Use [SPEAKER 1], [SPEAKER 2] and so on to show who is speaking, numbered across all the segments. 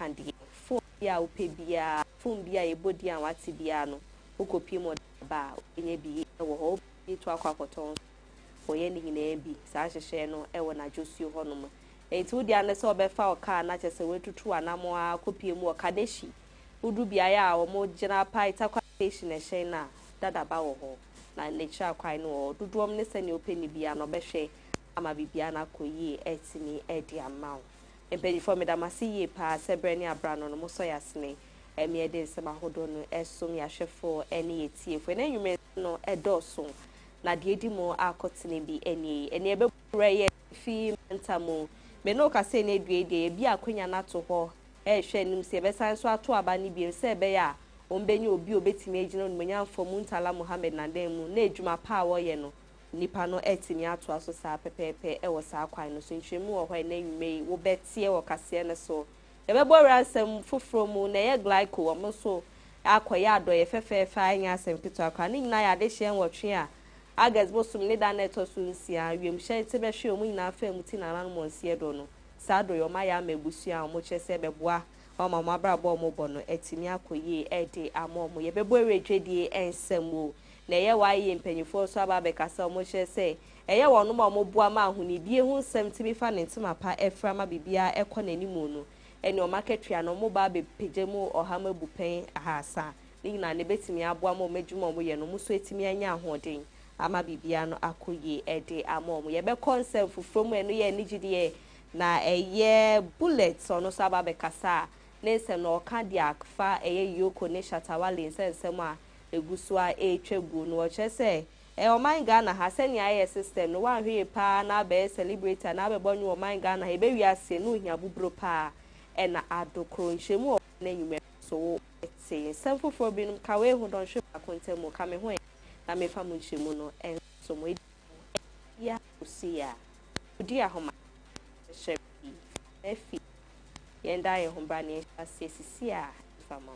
[SPEAKER 1] candy. Phone bia upe bia, phone bia e body and wati bia no. Uko pimo ba, enye bi ewo ho bi to akwa koton. Oye ni hine bi, saa hye no ewo na Josu honom. Enti wodi ane se obefa oka na chese wetutu anamo a kopie mu okadeshi. Udu bia ya omo gina pa itakwa station e hye na dada ba wo ho. Na nature kwai no dodoom ne se ne openi bia no behwe ama bibia na koyi etini edi amaw. Empedi for me da masiye pa sebre ne abra no mo so yasne. Emi ede nsema hodo no esom ya hwefo ene etie fo na nwume no edoso. Na de edi mo akotene bi ene ebebura ye fi mentamo me no ka se na edue de bi akonya na to ho hwe nim se be san so ato aba ni bi se be ya ombenye obi obetimi agina no manyamfo Muntala Muhammad na dan mu na edwuma pa wo ye no nipa no etimi ato aso sa pepepe e wo sa kwan no so nhwemu wo hɔ na nwume wo betie wo kase ne so ebebo ransam foforo mu na ye glyco wo mo so akoya adoye fefefe anya asem kito akwa ni nyina ya de hye nwotwe a agas bosum ne da na etoso nsia wiem hye te be hwe omu nyina afa muti na nan mo nsie do no sa do yo ma ya mabusu a mo kyese beboa o ma mo abrabo mo bo no etimi akoye ede amomo ye bebo eredwedie ensam o na ye wa ye mpanyifo so aba be kasa mo kyese eye wono ma mo boa ma ahunidie hu nsam timi fa ne ntima pa efra ma bibia ekonanimu no eni o marketia no mo ba be pejemu ohama bupen ahasa ni na ne betimi aboa mo medwuma mo ye no mo so etimi anya ahoden ama bibia no akoye ede amomo ye be concept fufrom enu ye nigidie na eye bullets ono saba be kasa nese no cardiac fa eye yoko ne shatawale nsensem a egusu a etwegu no chese o man Ghana ha seni aye system no wan hwe pa na be celebrate na be bonyu o man Ghana he be wiase no hia bubro pa e na adokro nhwemu na nyume so ete semfofo binum kawe hu don hwe akontemu ka me ho na me fa mu nhwemu no enso mo ya osia Oduahoma Sresrebidi efi yenda ye homba ne asesisi a fama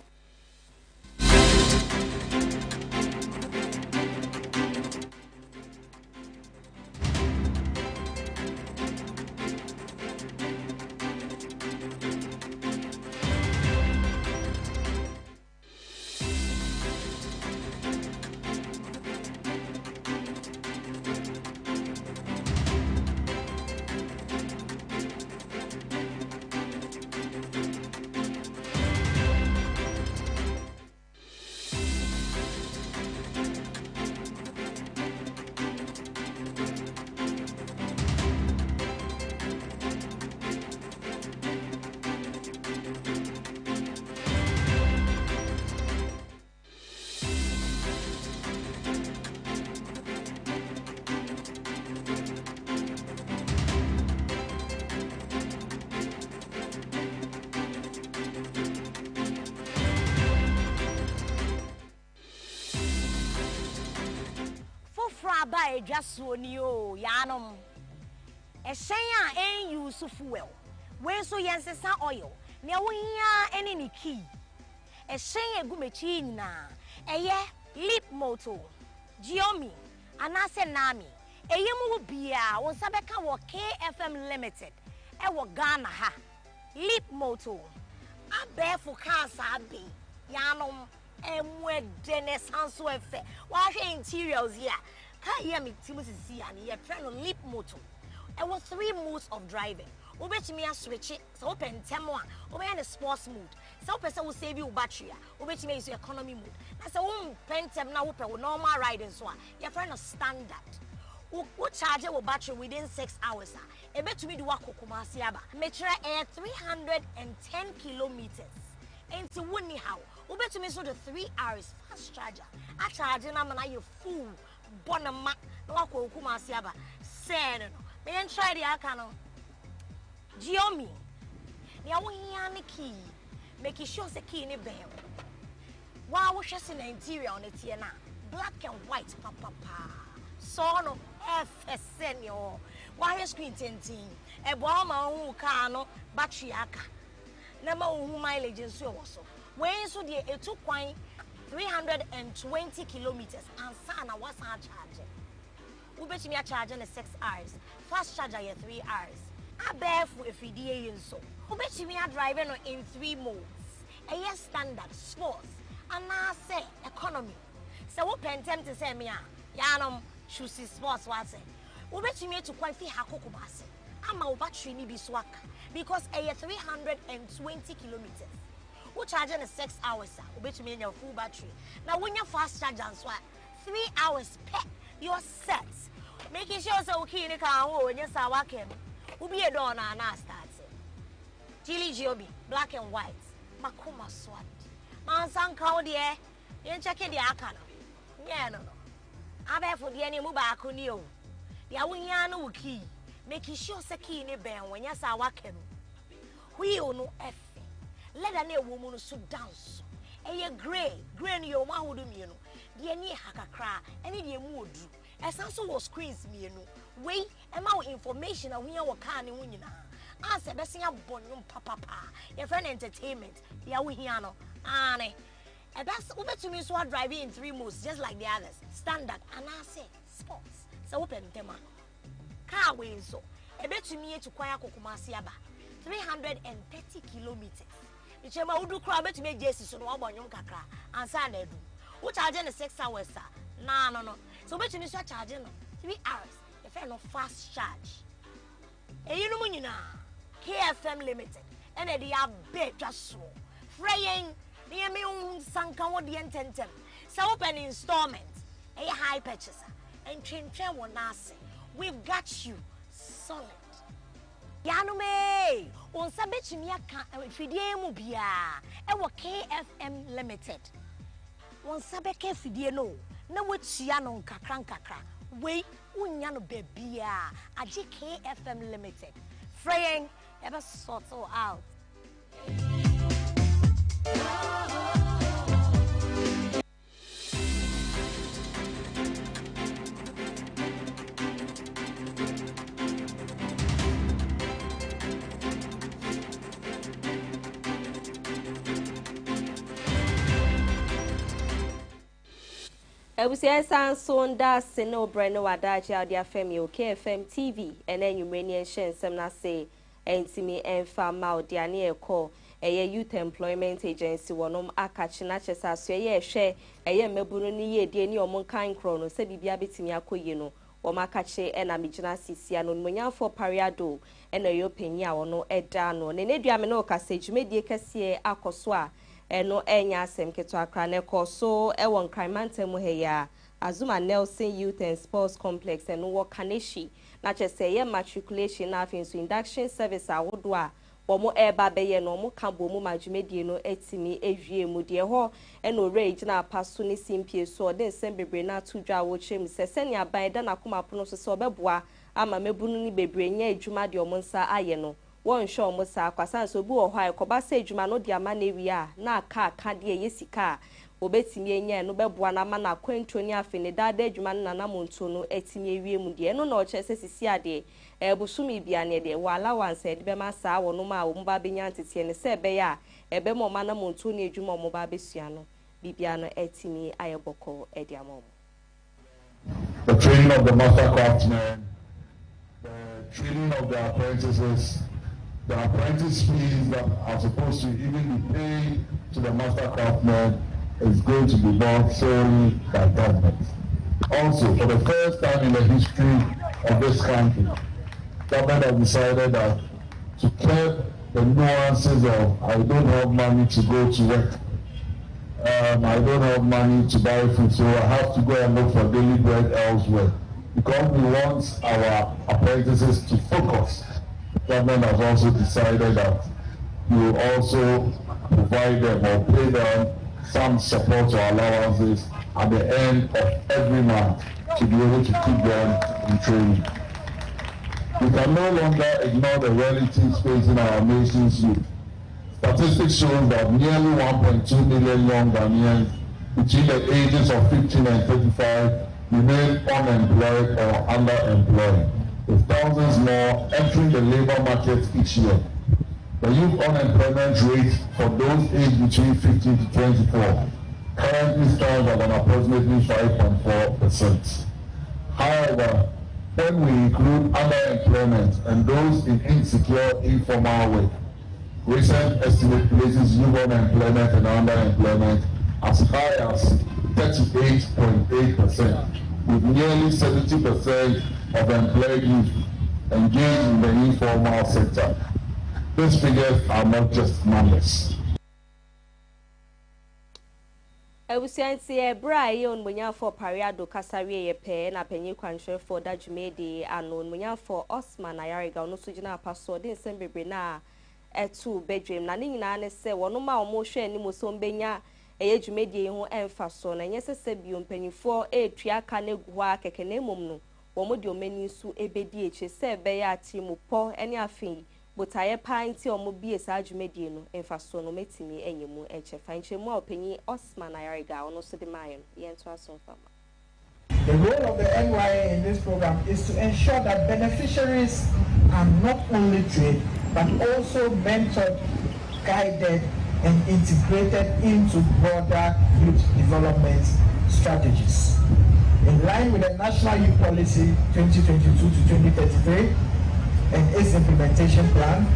[SPEAKER 2] Ba edwaso ni o yanom ehyen a en use fuel we so yensesa oil ne wo hia ene ni key ehyen egumechi nyina eye lip moto Giomi anase nami eyemu wo bia wo sabeka wo KFM Limited e wo Ghana ha lip moto abefu kasa abi yanom emwede ne sanso efe wa hwe interiors here. Here me Timothy see and your friend on lip motor. It was 3 modes of driving. Obey me a switch it, so open 10 more. Obey in the sports mode. So person will save you battery. Obey me is economy mode. I say pen tem now open with normal riding so your friend is standard. Who charge your battery within 6 hours. A bet to me do work Kumasiaba. Measure air 310 kilometers. Into Winnie how. Obey to me so the 3 hours fast charger. I charge and I'm you fool. Bonama no akọ Kumasiaba say no me en try the aka no Giomi ne awo hia ne key make sure say key ne ben wa wo hwese na interior on tie na black and white papa so no FSN yo wa hwe screen tentin e bo ma hu car no battery aka na ma hu mileage nso wo so we nso de etu kwan 320 kilometers and sana wasa charge. Ubechimi charge in 6 hours. Fast charger 3 hours. Abẹ́fù efidie yẹn so. Obetumi a drive no in 3 modes. Eye standard, sports, and now say economy. So what pentem to say me yanom choose sports what say. Obetumi to qualify hakoko base. Ama battery ni bi swak because eye 320 kilometers. Who charging is 6 hours, obetumi your full battery. Now when you fast charge and swap 3 hours per your set. Making sure so okay in the car when you saw wakem. Who be a door na start. Chili Joby, black and white. Makuma swat. Man san cow dear. You check it the akana. Yeah, no. Abe for the any muba kunio. The awinyano key. Making sure se key in a band when you saw wakem. We no F. Let a woman sit down. A gray ni your mahudu mino. The any hakakra, any dear mood. As also was screens me, way and more information of we are can in winning. Answer Bessia Bonum Papa, your friend entertainment, the Awihiano, Anne. And that's over to me, so I drive in 3 moves just like the others. Standard, and I say sports. So open tema. Car way so. A bet to me to Kwaya Kokumasiaba, 330 kilometers. The Chema Udu crowd to make Jesus on one bonum kakra, and Sunday do. Which are then 6 hours, sir. No. So bet to me, charging 3 hours. If I no fast charge. And you know, KFM Limited, and they are big just so. Fraying near me own Sanka what the intentem. So open installment, a high purchaser, and train one nasi. We've got you solid. Yanume, on Sabechimia Fidie Mubia, and what KFM Limited. One Sabeke Fidie no which Yanon Kakra. Wait, unyano bebia, a GKFM Limited. Fraying ever sort all out.
[SPEAKER 1] Ebusia san sonda seno breno wadaji audia femi KFM TV ene nyumreni enshen sem na say entimi enfa ma odiane eko eye youth employment agency wonom akachi na chesa so eye hwe eye mebunu ni ye die ni omonkan kro no se bibia betimi akoye no wo makache ena migina sisia no monyafo pariado ena yo panyi a wono eda no ne neduame no kasejumedie kase akoso a eno enya asem keto akra ne koso e won kraimantem heya Azuma Nelson Youth and Sports Complex and wo kaneshi na chese ye matriculation na afin so induction service awodwa wo eba beye no mo kambo mu majumedie no etimi ewie mu de ho eno rage na paso ni simpie so den sembebre na tudwa wo chem se senia ban da na koma pono so se obeboa ama mebunu ni bebre nya adwuma de omonsa aye no won hwe omosa kwasan so bi wo ho akoba se adwuma no de ama na wi a na aka de yesika obetimi enya no beboa na ma na kwanto ni afene dada adwuma na na monto no etimi ewie mu de no na oche se sisi ade ebusumi bia ne de wala wanse de be ma saa wono ma wo mba benya ntete ne se be ya ebe mo ma na monto ni adwuma mo ba besua no bibia no etimi ayeboko ediamo.
[SPEAKER 3] The training of the master craftsmen, the training of the apprentices, the apprentice fees that are supposed to even be paid to the master craftsmen is going to be bought solely by government. Also, for the first time in the history of this country, government has decided that to curb the nuances of I don't have money to go to work, I don't have money to buy food, so I have to go and look for daily bread elsewhere. Because we want our apprentices to focus, government has also decided that we will also provide them or pay them some support or allowances at the end of every month to be able to keep them in training. We can no longer ignore the realities facing our nation's youth. Statistics show that nearly 1.2 million young Ghanaians between the ages of 15 and 35 remain unemployed or underemployed, with thousands more entering the labor market each year. The youth unemployment rate for those aged between 15 to 24 currently stands at an approximately 5.4%. However, when we include underemployment and those in insecure, informal work, recent estimate places youth unemployment and underemployment as high as 38.8%, with nearly 70% of employed youth engaged in the informal sector. These figures are not just numbers.
[SPEAKER 1] Ebusiansi ebra ye onmunya for pariado kasawie ye pe na panyi kwanhwe for dajumede ano onmunya for Osman Ayariga ono so gina paso de nsembebe na etu bedroom na ne nyina ne se wono ma omo hwe ni mo so mbenya eye djumede ho emfa so na nye sese bio mpanyifo etua ka na gu ha keke na emom no wo mo de omani su ebedi eche se be ya timu po ene afin botaye panti omo bie sa djumede no emfa so no metimi enyemu eche fanche mu opanyi Osman Ayariga ono so de mayen ye nto aso fama.
[SPEAKER 4] The role of the NYA in this program is to ensure that beneficiaries are not only trained but also mentored, guided, and integrated into broader youth development strategies. In line with the National Youth Policy 2022 to 2033 and its implementation plan,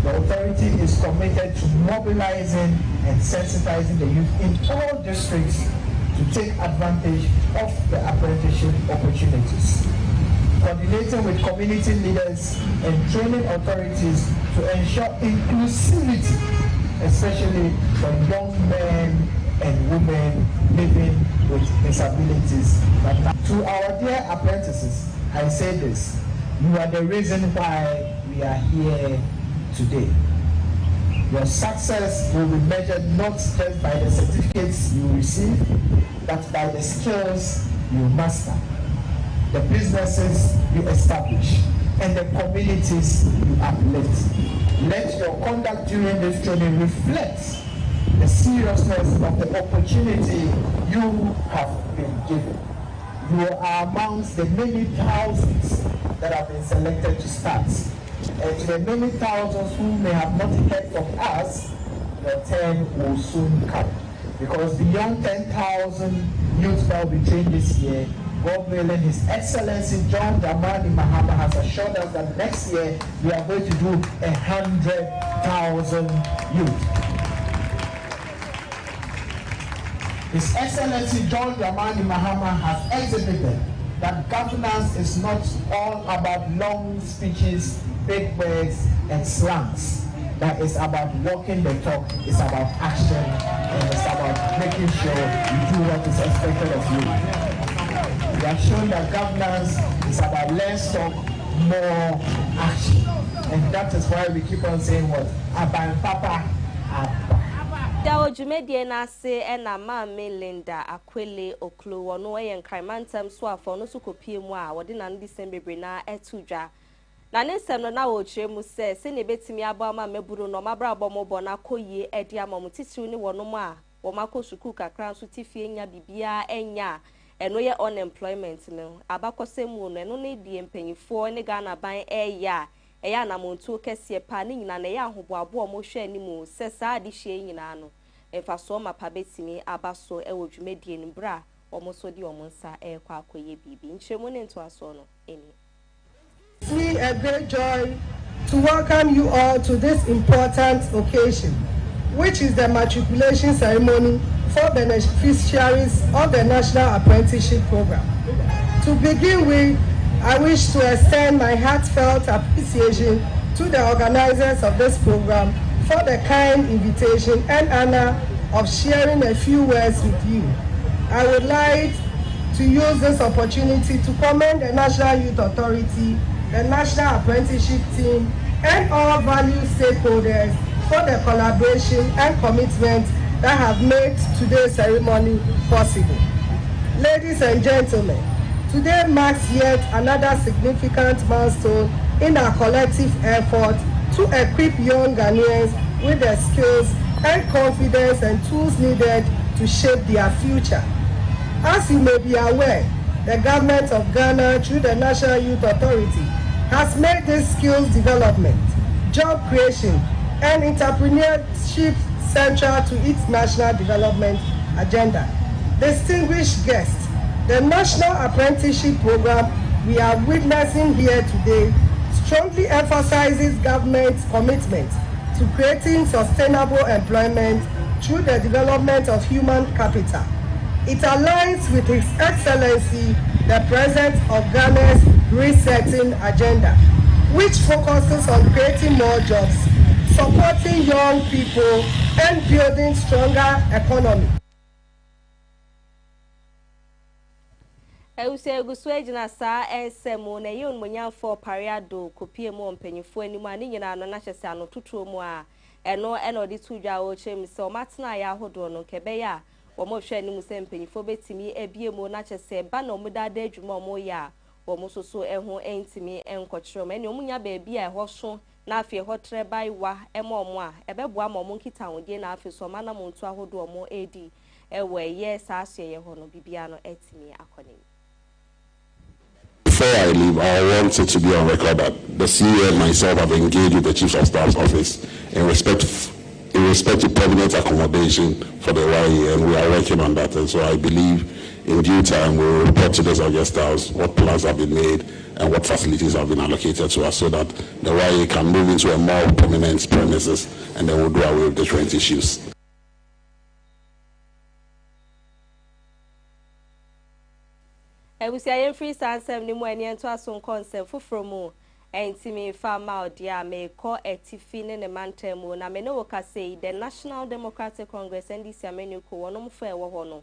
[SPEAKER 4] the authority is committed to mobilizing and sensitizing the youth in all districts to take advantage of the apprenticeship opportunities. Coordinating with community leaders and training authorities to ensure inclusivity, especially for young men and women living with disabilities. But to our dear apprentices, I say this: you are the reason why we are here today. Your success will be measured not just by the certificates you receive, but by the skills you master, the businesses you establish, and the communities you uplift. Let your conduct during this training reflect the seriousness of the opportunity you have been given. You are amongst the many thousands that have been selected to start. And to the many thousands who may have not heard from us, your turn will soon come. Because beyond 10,000 youth that will be trained this year, God willing, His Excellency John Dramani Mahama has assured us that next year we are going to do 100,000 youth. His Excellency John Dramani Mahama has exhibited that governance is not all about long speeches, big words, and slants. That is about walking the talk, it's about action, and it's about making sure you do what is expected of you. We have shown that governance is about less talk, more action. And that is why we keep on saying what? Aban Papa, Abba.
[SPEAKER 1] Dawo jumedie na se ena maame Linda Akwele Oklo wono ye nkraimantam so afo no so kopie mu a wode na December na etudwa na ne nsem no na wo kire mu se ne betimi abo ama maburu no mabra abo mo bo na koyie edi ama mo titiru ni wono mu a wo mako suku kakra so tifie nya bibia enya eno ye unemployment no abakosemu no eno ne die mpanyifo ne Ghana ban eya eya na montu kese pa ne nyina na ya ahoboabo mo hwe animu se saa de hye nyina no efa so ma pa betimi abaso ewo dwumedie no bra omo so di omo nsa ekwa akoye bibi nchemu ne nto aso no eni.
[SPEAKER 5] It's me a great joy to welcome you all to this important occasion, which is the matriculation ceremony for beneficiaries of the National Apprenticeship Program. To begin with, I wish to extend my heartfelt appreciation to the organizers of this program for the kind invitation and honor of sharing a few words with you. I would like to use this opportunity to commend the National Youth Authority, the National Apprenticeship Team, and all valued stakeholders for the collaboration and commitment that have made today's ceremony possible. Ladies and gentlemen, today marks yet another significant milestone in our collective effort to equip young Ghanaians with the skills and confidence and tools needed to shape their future. As you may be aware, the government of Ghana, through the National Youth Authority, has made this skills development, job creation, and entrepreneurship central to its national development agenda. Distinguished guests, the National Apprenticeship Program we are witnessing here today strongly emphasizes government's commitment to creating sustainable employment through the development of human capital. It aligns with His Excellency, the President of Ghana's resetting agenda, which focuses on creating more jobs, supporting young people, and building stronger economy.
[SPEAKER 1] Ewuse guswejina sa ensemo na yon monyamfo pariado kopie mo mpanyifo animu ani nyina no na hyese ano tutuo mu a eno de tudwa wo chem se o matena ya hodo no kebe ya wo mo hwe animu se mpanyifo betimi ebie mu na hyese ba na omuda da adwuma mo ya wo mo soso eho entimi enkokyerem ene omunya ba bia eho so na afie ho trebai wa emo mo a ebeboa mo nkita hodie na afie so mana mo ntu ahodo mo edi ewe ye sa asye ye ho no bibia no etimi akoni.
[SPEAKER 3] Before I leave, I want it to be on record that the CEO and myself have engaged with the Chief of Staff's office in respect to permanent accommodation for the YE, and we are working on that. And so I believe in due time we will report to this guest house what plans have been made and what facilities have been allocated to us so that the YE can move into a more permanent premises, and then we'll do away with the rent issues.
[SPEAKER 1] Ewusia yen free sansem ni mu ani ento aso concept foforo mu entimi fa ma odia me ko etifi ne mantemu na me no ka say the National Democratic Congress NDC amenu ko wonom fa ewo ho no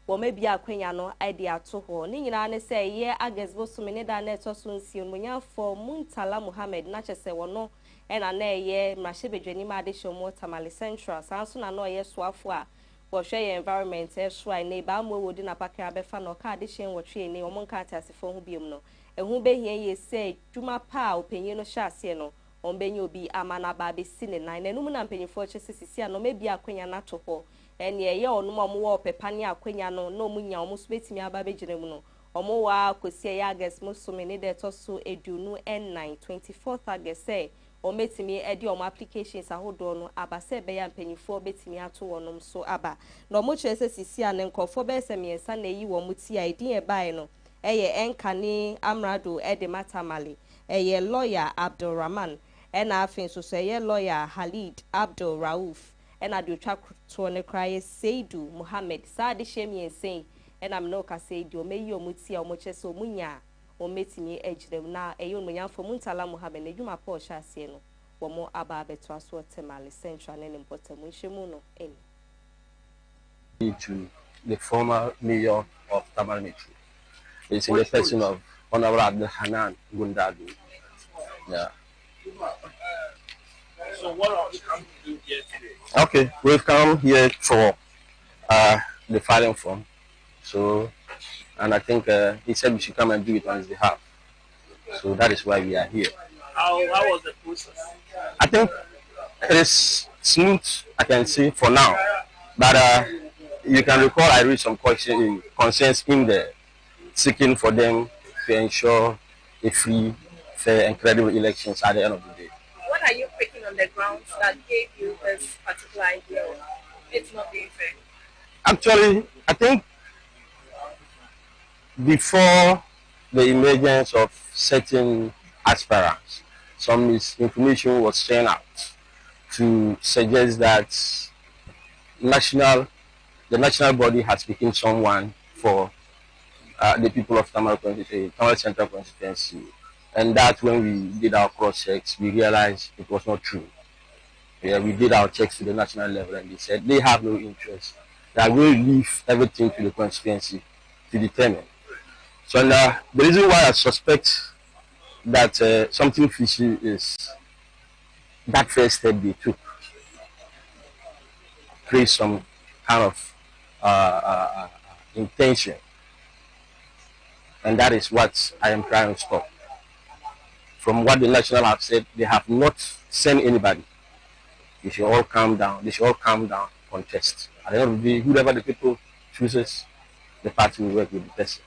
[SPEAKER 1] wo mabia akwanya no ide ato ho ni nyina ne say ye August bosume ne da na eto so nsi munya for Muntala Muhammad na chese wono ena na ye mrahebedwani ma de shomo Tamale Central sanso na no ye soafo a wo hwe environment shrine ne ba mo wodi na pakra be fa no ka de hyen wo twe ne wo monka tasefo ho biom no ehu be hie ye say dwuma pa opanyin no hyase no ombenye obi amana ba be si ne nan na num na mpanyifo chese sisi a no mabia akwanya na to ho ene ye onum omo wo pepa ne akwanya no na omunya omo so betimi aba be gire mu no omo wa kosie ya August musume ne de to so edunu n9 24th August say o metimi edi o applications ahodo no abase be ya mpanyifo betimi ato wonom so aba no mo kyerese sisi a ne nkofo be semiensa na yi wo muti a edin e bai no eye enkane amrado ede matamale eye lawyer Abdulrahman ena afin so eye lawyer Halid Abdul Rauf ena de twa to ne kraye Seidu Muhammad saade hyemiensen ena me no ka Seidu o meyi o muti a o mo kyerese o munya o metimi ejirem na eyo munyamfo Muntala Muhammad na dwuma pa o hyase no wo mo aba beto aso Tamale Central ne mpotamu nhwemu no eni
[SPEAKER 6] to the former mayor of Tamale Metro. It's in the person of Honorable Abdul Hanan Gundadu. Yeah.
[SPEAKER 7] So what are we coming to do here today?
[SPEAKER 6] Okay, we've come here for the filing form. So, and I think he said we should come and do it on his behalf. So that is why we are here.
[SPEAKER 7] How was the process?
[SPEAKER 6] I think it is smooth, I can say, for now. But you can recall I read some concerns in there, seeking for them to ensure a free, fair, and credible elections at the end of the day.
[SPEAKER 8] What are you picking on the grounds that gave you this particular idea of it's not being fair?
[SPEAKER 6] Actually, I think before the emergence of certain aspirants, some misinformation was sent out to suggest that the national body has become someone for the people of Tamale Central Constituency, and that when we did our cross checks, we realized it was not true. Yeah, we did our checks to the national level, and they said they have no interest. That we leave everything to the constituency to determine. So the reason why I suspect that something fishy is that first step they took, create some kind of intention, and that is what I am trying to stop. From what the national have said, they have not sent anybody. They should all calm down. They should all calm down, contest. At the end of the day, whoever the people chooses, the party will work with the person.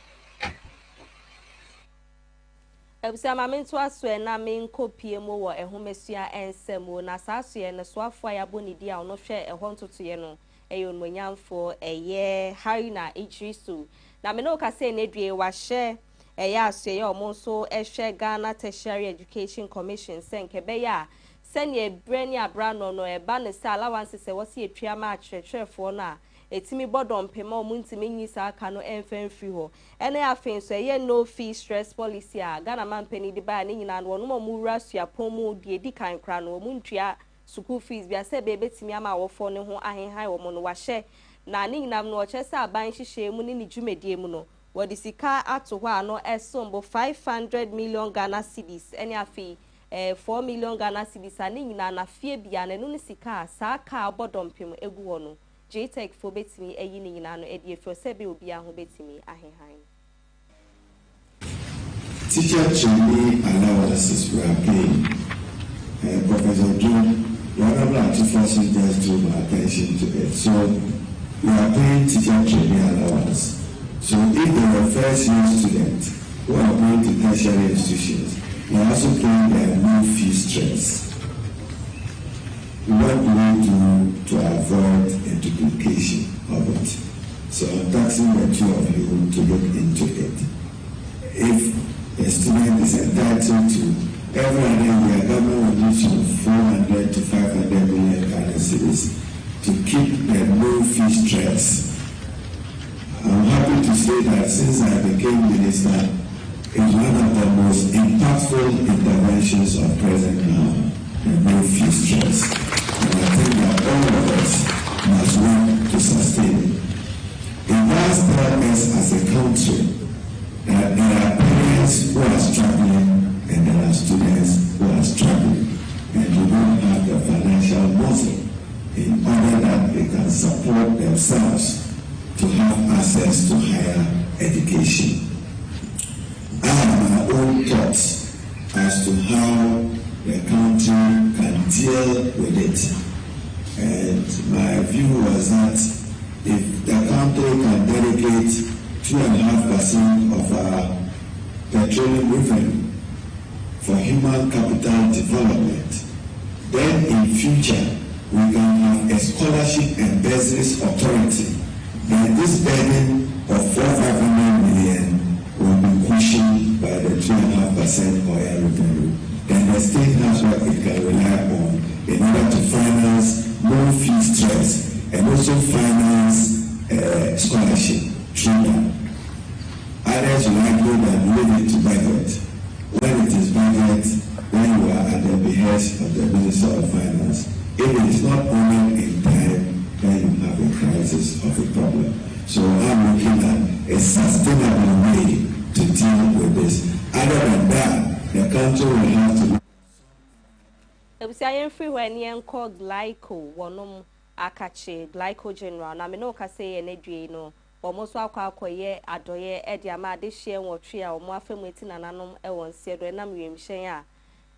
[SPEAKER 1] Ebusia mamentu aso na menko piemo wo ehomesua ensemo na saaso ye ne soafo ayaboni dia ono hwe ehon totoye no eyo nmonyamfo eye Harina Idrisu na me no ka se na due wa hye Eya so ye omo so ehwe Ghana Tertiary Education Commission senke ya sene brani abrano no eba ne se allowance se wo se etwa ma akyerɛkyerɛfo na etimi bodom pema o muntimi nyi sa aka no emfen free ho ene afen so ye no fee stress policy a Ghana man pani di ba ne nyina no no mu wura suapon mu die di kan kra no mu ntua school fees bia se be betimi ama wo fo ne ho ahenhan wo mo no wahye na ne nyina no che se aban hyehye mu ne dwumadie mu no wodi sika ato ho ano esombo 500 million Ghana cedis ene afi 4 million Ghana cedis ani nyina na fie bia na no ne sika sa ka abodompem egu ho no JTech for betimi eyi ni nyina no edi efro se be obi aho betimi ahenhan.
[SPEAKER 9] Teacher training allowances we are paying. Professor John, the Honorable Afia Fosuah just drew my attention to it. So we are paying teacher training allowance. So if they were first year students who are going to tertiary institutions, they are also paying their no fee stress. What do we do to avoid a duplication of it? So I'm taxing the two of you to look into it. If a student is entitled to every other year, government will use from 400 to 500 million Ghana cedis to keep the no fee stress. I'm happy to say that since I became minister, it's one of the most impactful interventions of President now, the no fee stress. And I think that all of us must work to sustain it. It does tell us as a country that there are parents who are struggling and there are students who are struggling and do not have the financial muscle in order that they can support themselves to have access to higher education. I have my own thoughts as to how the country can deal with it. And my view was that if the country can dedicate 2.5% of our petroleum revenue for human capital development, then in future we can have a scholarship and business authority. Then this burden of 400 million will be cushioned by the 2.5% oil revenue. Then the state has what it can rely on in order to finance no fee stress and also finance scholarship through that. Others will argue that leave it to budget. When it is budget, then you are at the behest of the Minister of Finance. If it is not honored in time, then you have a crisis of a problem. So I'm looking at a sustainable way to deal with this. Other than that, the country will have to.
[SPEAKER 1] Ebusiayen free when yen call glyco wonom akache glyco general na me no ka say ene due no omo so akwakoye adoye e dia ma de hye nwotwe a omo afemu eti nananom e won se do na mwem hyen a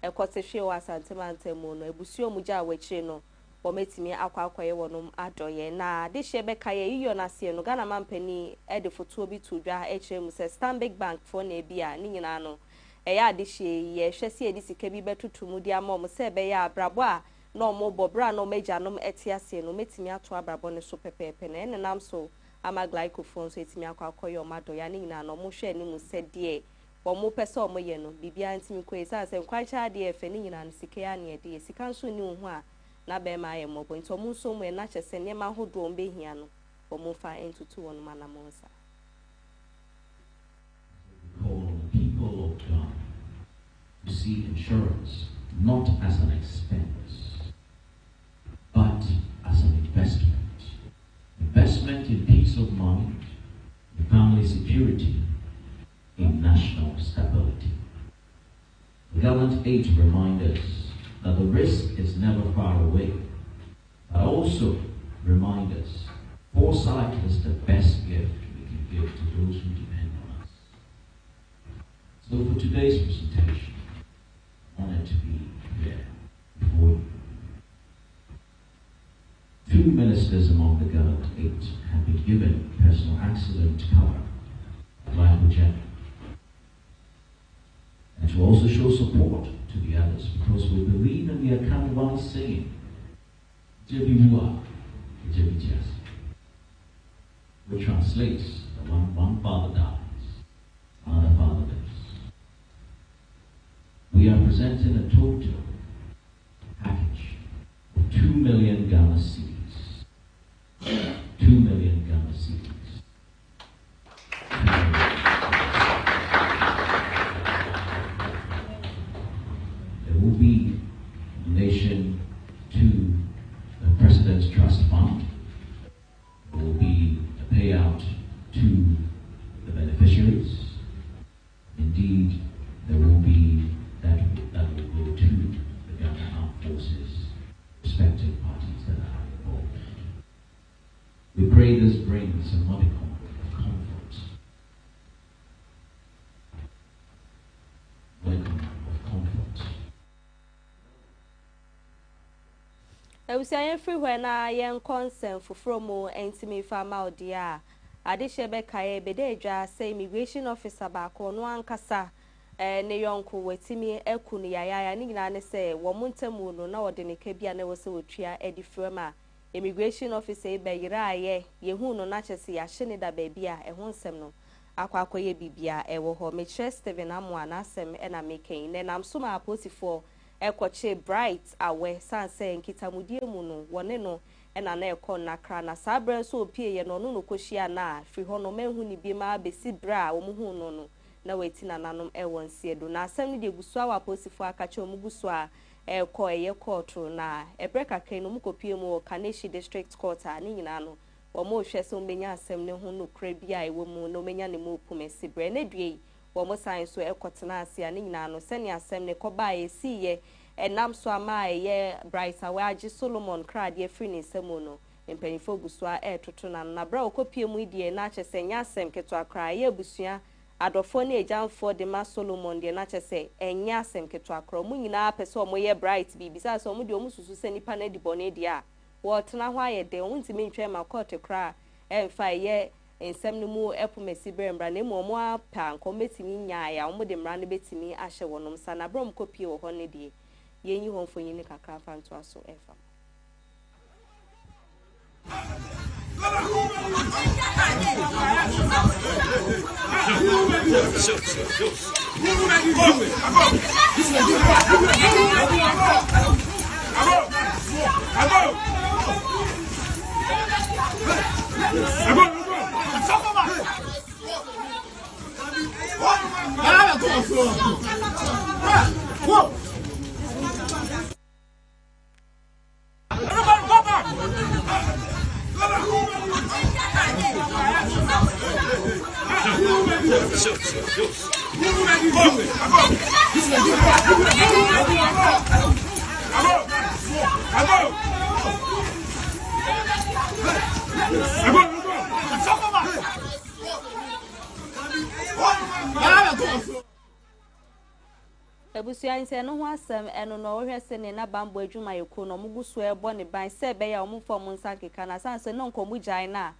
[SPEAKER 1] ekote hwe wa santemantemu no ebusio muja awachire no ometimi akwakoye wonom adoye na de hye be kaye yiyo na se no Ghana mampani e de foto bi to dwa e kire mu se Stanbic Bank for na bia ni nyina no eya adihye ye hwese edi sika bi betutu mu dia ma mo se be ya abrabo a no mo bobra no mejanom etiase no metimi ato abrabo ne so pepepe na enenam so ama glycophone so etimi akwakoye o mado ya ni nyina no mo hwe ni mu se de wo mo pese o mo ye no bibia ntimi koe sa se nkwancha de efe ni nyina no sika ya ne de sika nso ni hu a na be ma ye mo bo nto mo so mo na kyese ne ma hodo o be hia no wo mo fa entutu won ma na mo nsa.
[SPEAKER 10] People of God to see insurance not as an expense, but as an investment. Investment in peace of mind, in family security, in national stability. The gallant eight remind us that the risk is never far away, but also remind us foresight is the best gift we can give to those who depend on us. So for today's presentation, I'm honored to be here before you. Two ministers among the gallant eight have been given personal accident cover at Life and to also show support to the others because we believe in the account one saying, which translates that when one father dies, another father dies. presenting a total package of 2 million Ghana cedis. 2 million Ghana cedis. There will be a donation to the President's Trust Fund. There will be a payout to the beneficiaries. Indeed, there will be that will go to the Ghana Armed Forces, respective parties that are involved. We pray this brings a modicum of comfort. Modicum of comfort.
[SPEAKER 1] I was saying everywhere now, young consent for Fromo and Timmy Farmer, dear. Adishebeka Bedeja say immigration officer back on one kasa ne yonko wetimi eku ne yaya ni nyina ne say wo montemu no na wode ne kabia na wo se wotria edifrema immigration officer e beyira aye yehu no na chese ya hye da baabia ehun sem no akwakoye bibia ewo ho me Steven amwa na asem e na meken ne nam so ma posifo ekoche bright awe sanse nkitamudie mu no wone no ena na ekọ nakra na sabre so opie ye no no koshia na fri ho no manhu ni bi ma besi bra wo mu hu no no na weti na nanom ewon siedo na asem ni de gusu awa posifo akache omugusu a ekọ eye court na ebreka kan no mukopie mu Kaneshi district court a ni nyina no wo mo hwe so menya asem ne ho no kra bia ewo mu no menya ne mu opumesi bre na due wo mo san so ekotena ase a ni nyina no sene asem ne koba esi ye enam so ama ye bright awaji Solomon crowd ye free ni semu no mpanifo gusua etoto na bra okopie mu die na chese nya asem keto akra ye busua adofo na ejamfo de ma Solomon de na chese enya asem keto akra mu nyina pese omo ye bright bibisa so omo de omo susu se nipa na dibone dia wo tena ho aye de wontimi ntwe ma court kra emfa ye ensem no mu epomesi brembra na mu omo apa nkometimi nya ya omo de mra ne betimi ahye wonom sa na brom kopie wo ho ne die yenyi hon fonyi ne kakra fanto aso efa Ebusia nse no ho asem eno no ohwe se ne na bambo adwuma yeko no muguso ebo ne ban se be ya omfo mo nsankeka na sanse no nkomu gyan na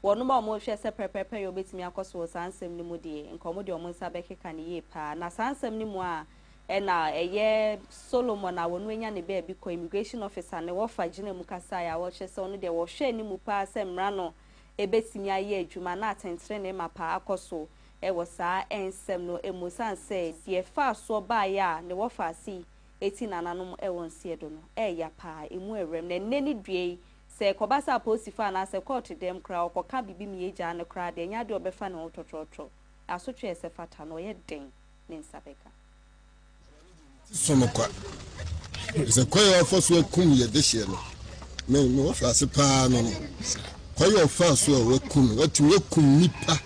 [SPEAKER 1] wono ba mo hwe se pepepe yo betimi akoso sansem ni mu de nkomu de omo nsa bekeka ne ye pa na sansem ni mu a ena eye Solomon na wono enya ne be bi ko immigration officer ne wo fa gina mu kasa ya wo hwe se ono de wo hwe ni mu pa se mra no ebetimi aye adwuma na atentre ne mapa akoso ewo saa ensem no emusan se de fa so ba ya ne wo fa si eti nananom ewon siedo no ya pa emu ewrem na neni due se kobasa posifa na se court dem kra okoka bibi mi eja ne kra de nya de obefa na ototrotro asotwe ese fata no ye den ne nsabeka
[SPEAKER 11] somokwa se koyo Fosuah kum ye de hye no me wo fa se pa no koyo Fosuah we kum wati we kum nipa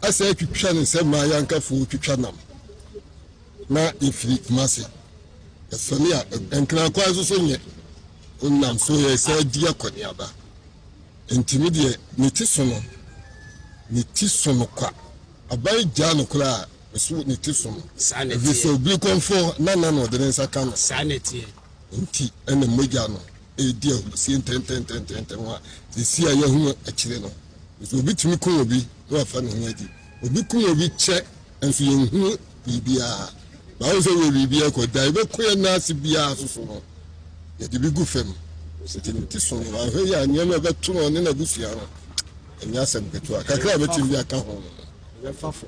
[SPEAKER 11] asa twitwa ne se ma yanka fu twitwa nam na ifiri mase esonia enkra kwa so nye onnam so ye se dia koniaba entimi de ne ti sono kwa abai jano kula so ne ti sono saneti so bi konfo na no de nsa kan saneti enti ene mogya no e dia si tenten wa si aye hu akire no so bitimi ko obi no afa ne nyadi obi ko obi che enso ye hu bibia ba o so we bibia ko dai be ko ya na sibia so no ye de bi gu fem ti so no wa he ya nyema be to no ne na busia no enya sem keto akakra be tim bi aka ho no fafo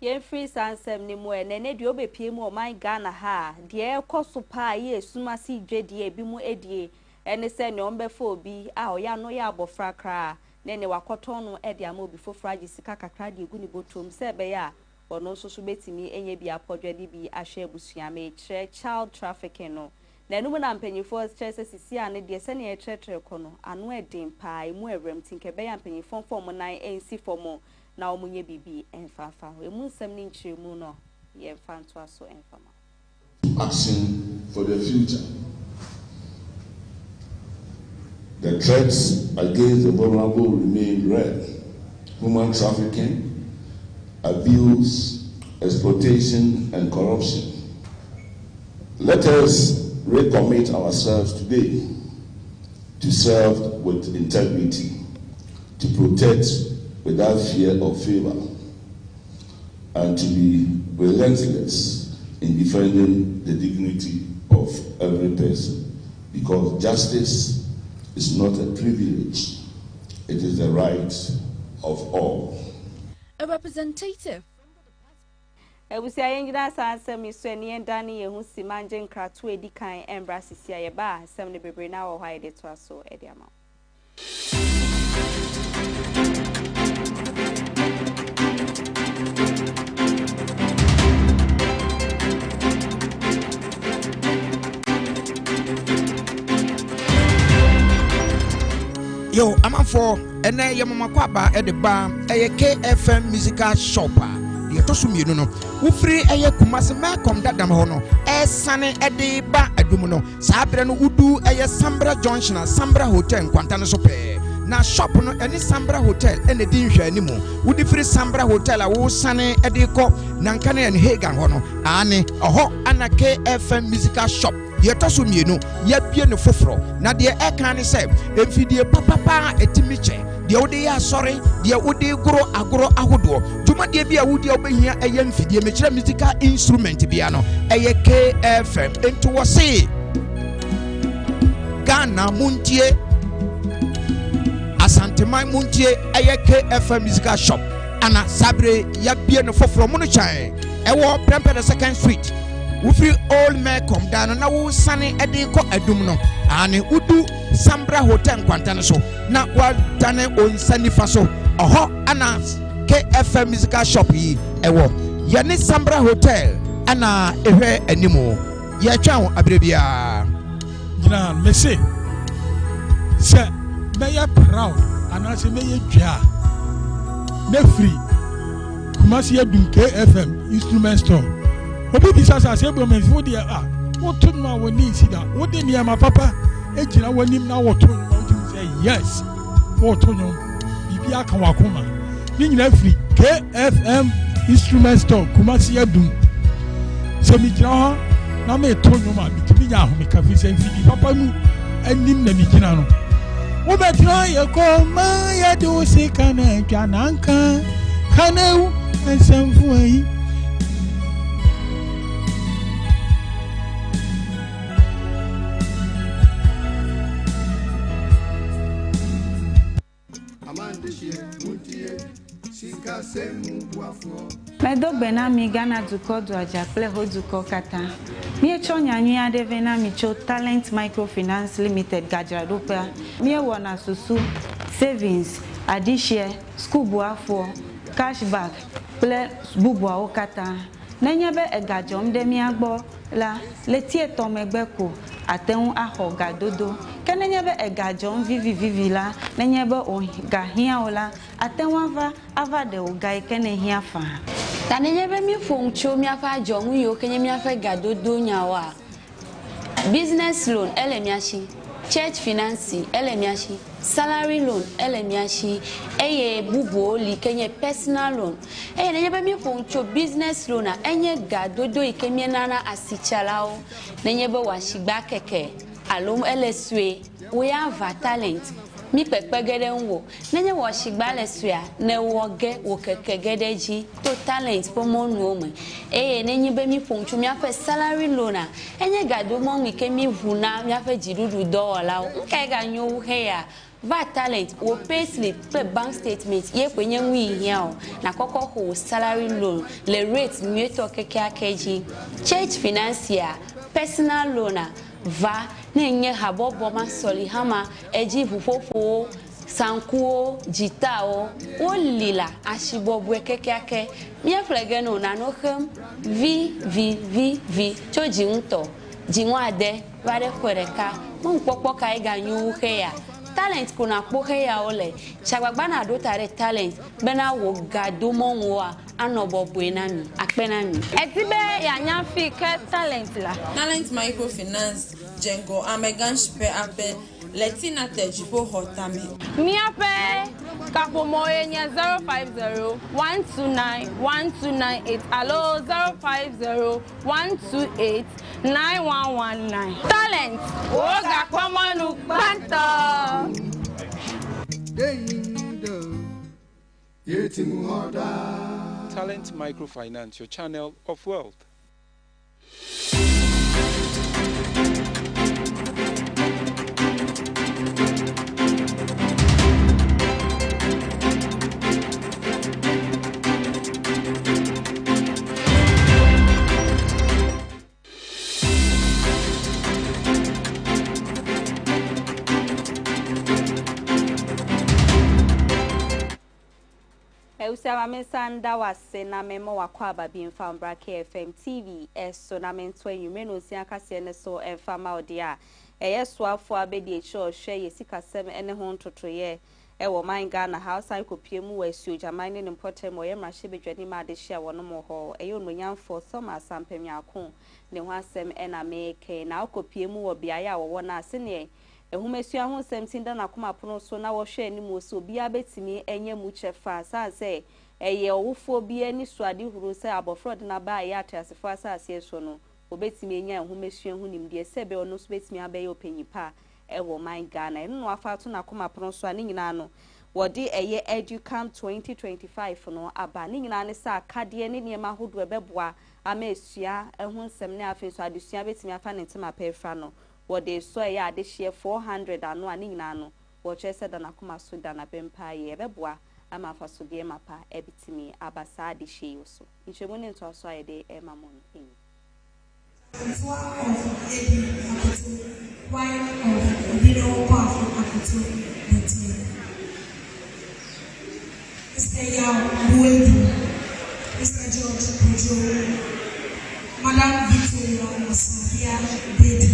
[SPEAKER 1] Yen free sansem ni mo ene de obepie mu o man Ghana ha de ekoso pa ye suma si dwedie bi mu edie ene se ne ombefo obi a oya no ya abofra kra ne ne wakoton no e de ama obi fofra gi sika kakra de egu ni botom se be ya ono so so betimi enye bi apodwede bi ahwe abusua me kire child trafficking no na enu na mpanyifo stress sisi ane de se ne tretre kono anu edin pa emu ewrem tinke be ya mpanyifo fom nan ensi fomo na omunye bibi enfafa emu nsem ni nchiremu no ye fanto aso enfama
[SPEAKER 3] action for the future. The threats against the vulnerable remain rare. Human trafficking, abuse, exploitation, and corruption. Let us recommit ourselves today to serve with integrity, to protect without fear or favor, and to be relentless in defending the dignity of every person, because justice is not a privilege, it is the right of all.
[SPEAKER 12] A representative.
[SPEAKER 1] Ebusia yenjina sanse miso ni endani yehu simanje nkratu edikan embra sisia yeba asem ne bebre na wo hwa ede to aso ede ama.
[SPEAKER 13] Yo, I'm for ene ye mama kwaba e de ba eye KFM musical shop a ye to so mienu no wo free eye kumase ma kom dadam ho no e sane e de ba adum no sa bre no udu eye Sambra Junction Sambra Hotel kwanta no so pe na shop no ene Sambra Hotel ene di nhwa animu wudi free Sambra Hotel a wo sane e de ko nanka na ene Hagan ho no ane oho ana KFM musical shop ye to so mienu ya bie ne foforo na de e kan ne se emfidie papa etimiche de wode ya sori de wode goro agoro ahodo tuma de bia wode obehia eye mfidie mechira musical instrument bia no eye KFM ento wose Ghana muntie Asantema muntie eye KFM musical shop ana sabre ya bie ne foforo mu no chan ewo Prempeh the 2nd Street Ufri old man come down na wo sane ede ko adum no ane udu Sambra Hotel kwantane so na wa dane onsani fa so oho ana KFM musical shop yi ewo ye ne Sambra Hotel ana ehwe animo ye twa ho abrebia
[SPEAKER 14] gina mese se me ya proud ana se me ye dwa me free kumasi adum KFM instrument store obi bisa sa se bo men fo de wo to no woni si da wo de ne ma papa e gira wonim na wo to no wo say yes wo to no bibi aka wakoma ni nyina free KFM instrument store kumasi adum se mi gira ho na me to no ma bitimi nya ho me ka fi se fi papa nu anim na mi gira no wo be tro ye ko ma ya do se kana twa nanka kanau ensemfu ayi
[SPEAKER 15] Medo benami Ghana duko do ajaple ho duko kata. Mi echo nyanyu ade vena mi cho Talent Microfinance Limited Gajradopa. Mi wona susu savings, adishare, school buafo, cashback, ple bubwa okata. Nenyebe egajom de mi agbo la letie tomegbeko ateun ahoga dodo. Kenenyebe egajom vivi la nenyebe o gahia ola atenwa ava de ogai kenehia fa.
[SPEAKER 16] Tanenyebe mi foncho mi afa jongu yo kenye mi afa gadodo nyawa. Business loan elemiashi, church finance elemiashi, salary loan elemiashi, eye bubo li kenye personal loan. Eye nenyebe mi foncho business loan a enye gadodo ikemie nana asichalao nenyebe washiba keke alum eleswe we have talent mi pepegede nwo nenye washigba lesua ne woge wo kekegede ji to talent pomonu ome nenye be mi fonchu mi afa salary loan a enye gado mo mi ke mi vuna mi afa jirudu $1 nke ga nyo he ya va talent wo payslip pe bank statement ye kwenye nwi hia o na koko ho salary loan le rate mieto keke akeji church financier personal loan va na enye habobo ma soli hama eji fufofo sankuo jitao olila ashibobwe keke ake mia flegeno na no hem v choji nto jinwade vare kwereka mo npopo kai ganyu he ya talent kuna kpohe ya ole chagbagba na do tare talent bena wo gado mo wa anobo buenami akpenami
[SPEAKER 17] etibe ya nyafi ke talent la
[SPEAKER 18] talent microfinance jengo amegan shipe ape letina tejipo hotame
[SPEAKER 17] miape kapomo enya 050-129-1298 alo 050-128-9119 talent woga kwamanu banto
[SPEAKER 19] Talent Microfinance, your channel of wealth.
[SPEAKER 1] Usama mensanda wase na memo wakwa babi mfambra KFM TV eso na mentwe yumeno siakase ne so emfama odia yeso afo abedi echo hwe yesikasem ene ho ntotoye ewo manga na house ikopiem wasuo jamane ne mpotem oye mrahye bedwani ma de hye wono mo ho eyo nonyamfo soma asampem yakon ne ho asem ena meke na okopiem wo biaye a wo na ase ne ehumesua ho semtinda na koma pono so na wo hwe animu so bia betimi enye mu chefa sanse eye owufo bia ni suade huru se abofro de na ba ya atasefo asase so no obetimi enya ehumesua ho nimde sebe ono so betimi abaye opanyipa ewo man Ghana eno afa to na koma pono so ani nyina no wodi eye educam 2025 no aba ni nyina ne sa akade ne niema hodo ebeboa ama esua ehun sem ne afenso adesua betimi afa ne ntema pefra no wode so ya de share 400 anu ani nyina no wo chese da na kuma so da na bempa ye beboa ama afa so de mapa ebitimi abasa de share so nchemu ne nto so aye de emamon in
[SPEAKER 20] Mr. George Pujo, Madam Victoria Masafia Bedi,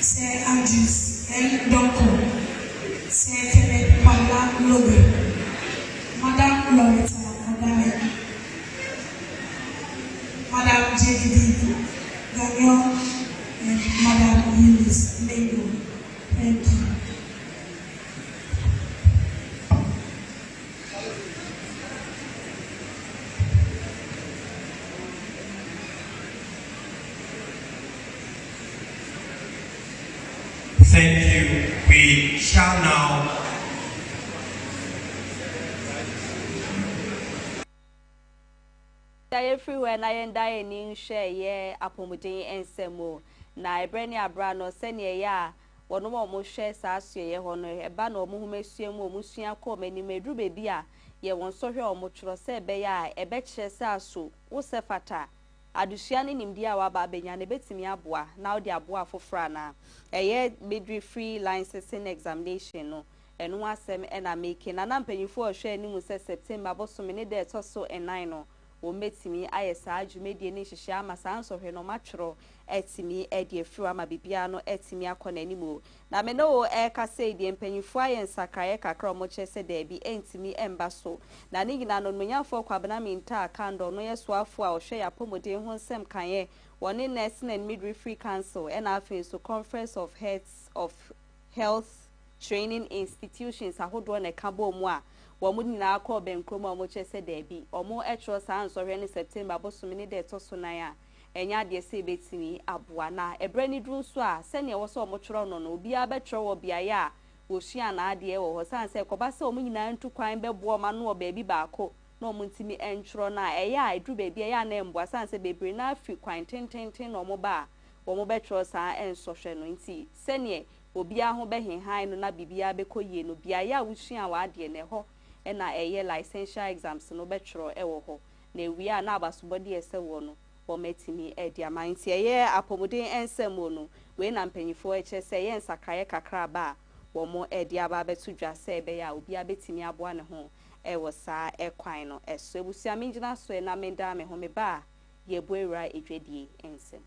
[SPEAKER 20] Sir Andrews L. Donko, Sir Kenneth Pala Lobe, Madam Loretta Odame, Madam J.D. Daniel, and Madam Eunice Lego. Thank you.
[SPEAKER 21] Thank you. We shall now
[SPEAKER 1] everywhere na yenda ni share ye apomuden ensemo na ebrani abra no sene ya wono mo share sa so ye ho no eba na omo humesua mu omusua ko mani medru bebi a ye won so hwe omo tworo se ebe ya ebe kire sa so wo se fata adusua ne nimdi a waba benya ne betimi aboa na odi aboa fofra na eye midri free licensing examination no enu asem ena make na nampanyifo ohwe animu se September bosome ne de toso 9 no wo metimi ayesa adwumedie ne hihye amasa ansohwe no matworo etimi edi efru ama bibia no etimi akona animu na me no ka say die mpanyifo ayensakaye kakra mo chese de bi entimi emba so na ne gina no nyamfo kwabena minta kando no yeso afo a ohwe ya pomode ho nsem kanye woni nursing and midwifery council and afin so conference of heads of health training institutions ahodo na kabo mu a wo mu nyina akọ benkroma mo chese de bi omo etro san so hwe ne September bosome ne de to so nan a enya de se betimi aboa na ebrani dru so a sene wo so omo tworo no no obi abetro wo biaye a wo hia na ade wo ho san se koba se omo nyina ntu kwan bebo ma no oba bi baako no muntimi entro na eya edru bebi eya na emboa sanse bebre na afi kwan tententen no mo ba wo mo betro sa enso hwe no nti sene obia ho behenhan no na bibia bekoye no bia ya wusua wa ade ne ho na eye licensure exams no betro ewo ho na ewia na abasobode ese wo no wo metimi edi amanti eye apomuden ensem wo no we na mpanyifo eche se ye nsakaye kakra ba wo mo edi aba betu dwa se be ya obia betimi aboa ne ho ewo sa ekwan no eso ebusia mingina so na menda me ho me ba ye boewura edwedie ensem.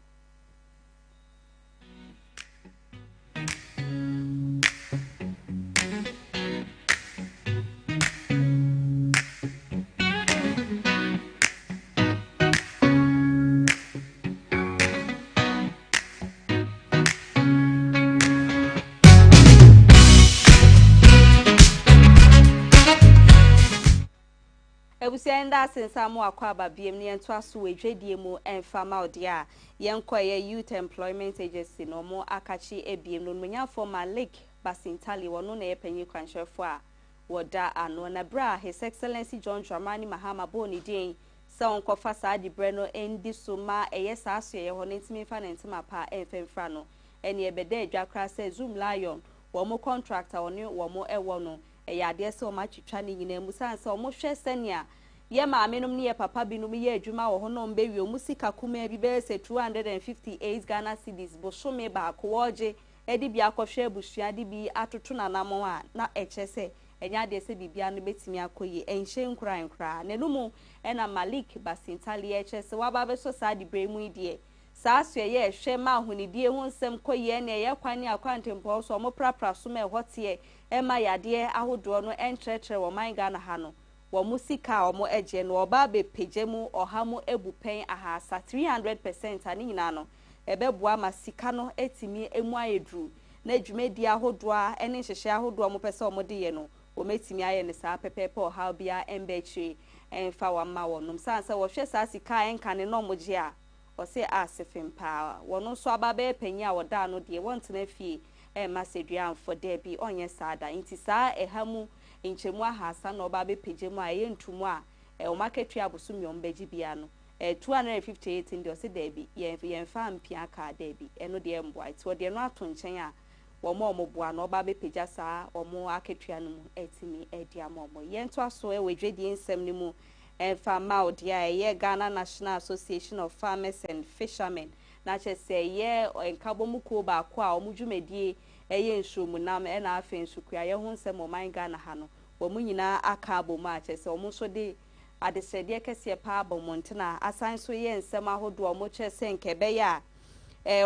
[SPEAKER 1] Ebusienda sensamu akwa babiem ne ento aso wedwedie mu enfama odia yenkoye Youth Employment Agency no mo akachi ebiem no munyafo Malik Basintali wono na yepanyi kwanhwefo a woda ano na bra His Excellency John Dramani Mahama Boni din se onkofa saa dibre no endi so ma eye saa so ye ho ntimi fa ntima pa enfemfra no ene ebede adwakra se Zoom Lion wo mo contractor one wo mo ewo no ade se o ma twitwa ne nyina mu san se o mo hwe senia ye maamenom ne ye papa binum ye adwuma wo ho no mbewi o musika kuma bi be se 258 Ghana cedis bo shome ba ko woje edi bia akohwe abusua de bi atoto nanamo a na eche se enya de se bibia no betimi akoyi enhye nkura nenumu ena Malik Basintali eche se waba be so sa de bremu die saa so ye hwe ma ahunidie hu nsem koyi ne ye kwani akwantempo so mo prapra so me hote ema yade ahodo no entretre wo man Ghana ha no wo musika o mo eje no oba be pejemu oha mo ebupen ahasa 300% ani nyina no ebeboa masika no etimi emu ayedru na dwumedi ahodo a ene hyehye ahodo mo pese o mo de ye no o metimi aye ne saa pepepe oha bia embechi enfa wa ma wonum sanse wo hwe saa sika enka ne no mo je a o se asefim pa wono so aba be panyi a woda no de wontena fie masedua amfo de bi onye sada inti saa ehamu inchemu ahasa na oba be pejemu a ye ntumu a o marketu abosumi ombeji bia no 258 ndi o se de bi ye mfa mpia ka de bi eno de mboa iti o de no ato nchen a wo mo omoboa na oba be peja saa omo aketua no mu etimi edi amomo ye nto aso wedwedi nsem ni mu emfa maudia ye Ghana National Association of Farmers and Fishermen na chese ye enkabomuko ba kwa omudwumedie eye nsumunam na afa nsukua ye ho nsem oman Ghana ha no wo munyina aka aboma chese omuso de adesede kese pa abomontena asan so ye nsem ahodo omo chese nkebe ya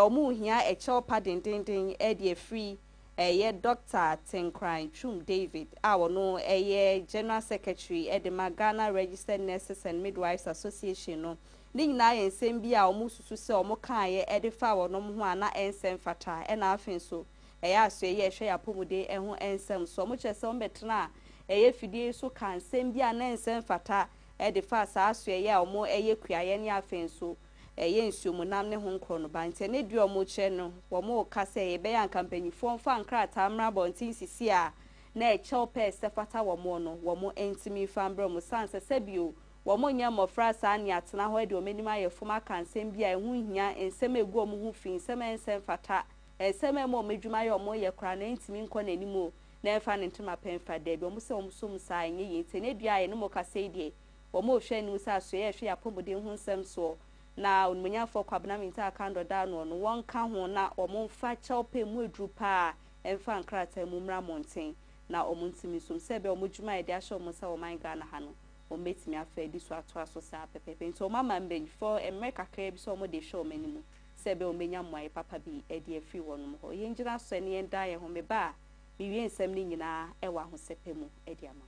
[SPEAKER 1] omu hia echel padindindin e de free ye Dr. Tenkran Chum David awono ye General Secretary e de Ghana Registered Nurses and Midwives Association no ni nyina ye nsem bia omu susu se omu kan ye e de fa wono ho ana ensem fata e na afin so ye aso ye hwe ya pomude e ho ensem so omu chese ombetena ye fidie so kan nsem bia na ensem fata e de fa sa aso ye omu ye kuaye ne afin so ye nsuomu nam ne ho nkro no bante ne du omo che no wo mo ka se ye be yan campaign fon fa nkrata mra bontin sisi a na e chel pe sefata wo mo no wo mo entimi fa mbra mo sanse sebio wo mo nya mofra sa ne atena ho de omenim aye foma kansem bia e hu hia ensem egu omo hu fi ensem ensem fata ensem mo medwuma ye omo ye kra na entimi nko na nimo na efa ne ntuma penfa de bi omo se omo so musa enye ye ntene dua ye no mo ka se die wo mo hwe ni musa so ye hwe apomode hu nsem so na onmunya fo kwabna minta akando da no no wonka ho na omomfa chawpe mu edru pa emfa nkrata mu mra monten na omuntimi som sebe omudwuma ede ahye omusa o man Ghana ha no ometimi afa edi so ato aso sa pepepe nto mama mbenyi fo emreka kra bi so omode hwe omanimu sebe omenya moaye papa bi ede afi wonum ho yengira so ne enda ye ho me ba mi wie nsem ni nyina e wa ho sepemu ede ama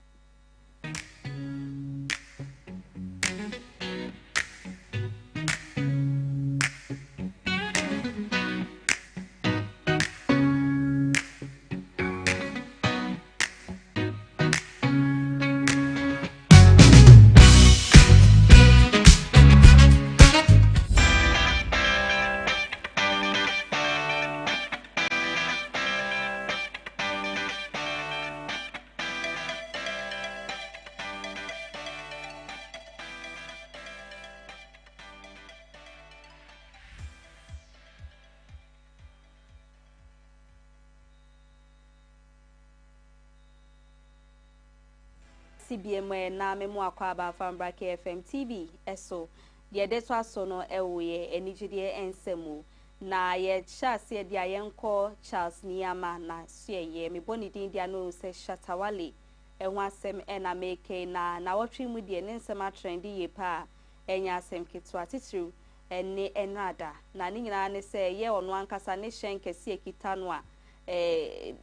[SPEAKER 1] CBM na memo akwaba from Brake FM TV eso de de so aso no ewoye enigide ensemu na ye chase de ayenko Charles Niyama na sueye me boni din dia no se Shatawale ehun asem na make na wotwe mu de ne nsem atrendi ye pa enya asem kitwa titiru ene enada na ni nyina ne se ye ono ankasa ne hyen kese ekita no a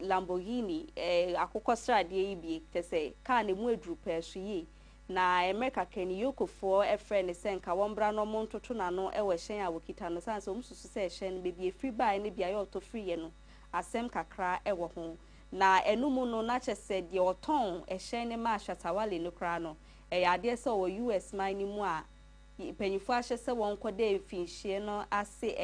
[SPEAKER 1] Lamborghini akoko strade ibi tese ka ne mu edru pesu yi na America keni yokofo efre ne senka wombra no montoto na no ewe hyen a wokita no sanse omsusu se hyen bebi efri bai ne bia yo to free ye no asem kakra ewo ho na enumu no na chese de oton hyen ne ma Shatawale no kra no ade se wo US mine mu a penyifu ahye se won kode mfinhie no ase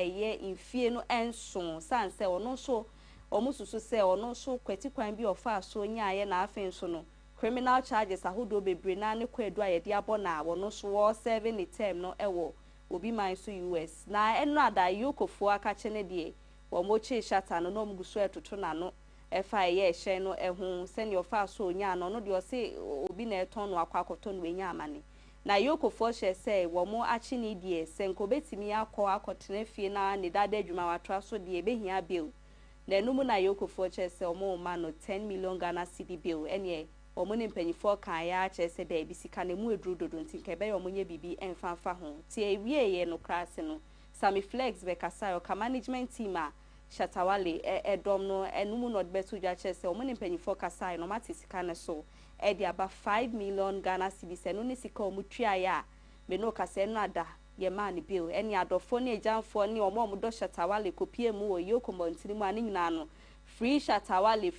[SPEAKER 1] mfie no enso sanse ono so omususu se ono so kweti kwan bi ofa so nyaaye na afen so no criminal charges ahodo bebre na ne kwadu ayede abona wono so wo 7 term no ewo obi man so US na eno ada yokofo aka chene de wo mochi shata no mguso etoto na no efa ye hye no ehun sene ofa so nya no no de o se obi na eton no akwakoto no enya amane na yokofo hye se wo mo achi ni de senko betimi akotene fie na ne dada adwuma watwa so de ebehia bill na numu na yokofo chese omo ma no 10 million Ghana cedi bill ene omo ne mpanyifo kan ya chese da ebisika na mu edru dodo ntinkebe yo monye bibi enfanfa ho ti ewie ye no krase no Sami Flex be kasayo ka management team a Shatawale edom no enumu no betu ja chese omo ne mpanyifo kasayo no matisika ne so e di aba 5 million Ghana cedi se no ne sika omo twa ya me no kase no ada ye man bill eni adofo ne ejanfo ne omo do Shatawale kopie mu wo yokombo ntini mu ani nyina no free Shatawale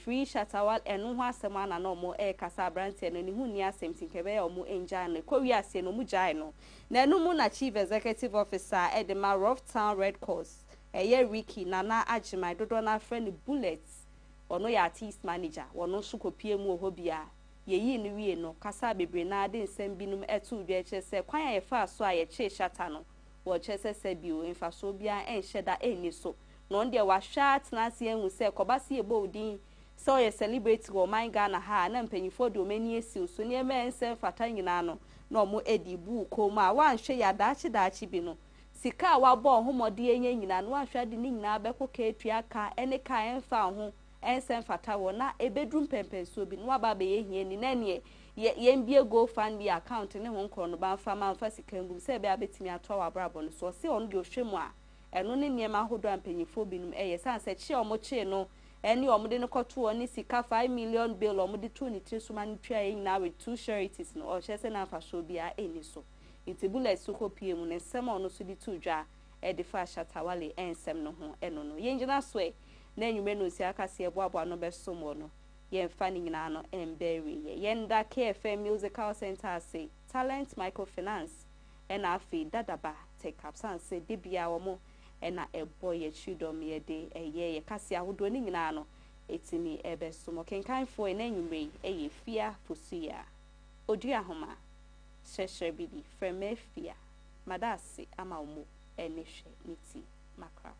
[SPEAKER 1] enu ho asema na no mo kasa brante no ni hu ni asem tinkebe ya omo enja no kowi ase no mu jai no na enu mu na chief executive officer Edema Rough Town Red Cross ye Ricky Nana Ajimai dodo na friend Bullets ono ya artist manager wono so kopie mu ho bia yeyi ni wie no kasa bebre na ade nsem binum etu dwe chese kwan ya fa so a ye che shata no wo chese se bio infa so bia enhyeda eni so no nde wa hwat na se enwu se kobase ebo odin so ye celebrate go man Ghana ha na mpanyifo do mani esi so ne me ensem fata nyina no na omo edibu ko ma wa nhwe ya daachi bi no sika wa bo homode enye nyina no wa hwa de ni nyina be ko ka etua ka ene ka enfa ho ensem fata wo na ebedrum pempenso bi no aba be yehie ni na ne yembie go fund account ne ho nkro no ba fa ma fa sika ngum se be abetimi atwa wa brabo no so se on de ohwemu a eno ne niema hodo ampanyifo binum sanse chi omo chi no eni omo de no koto oni sika 5 million bill omo de to ni tresuma ni twa yin na with two charities no o chese na fa so bia eni so intibula su kopie mu ne nsem ono so di to dwa de fa Shatawale ensem no ho eno no yenjina so na enwume no si akase eboabo no besomo no yemfa ni nyina no emberi yenda KFM Musical Center say Talent Microfinance na afi dadaba take up sanse de bia wo mo na eboye chudom ye de ye kase ahodo ni nyina no etimi ebesomo kenkanfo na enwume Afia Fosuah Oduahoma Sresrebidi from Afia madasi ama omo enehwe niti makra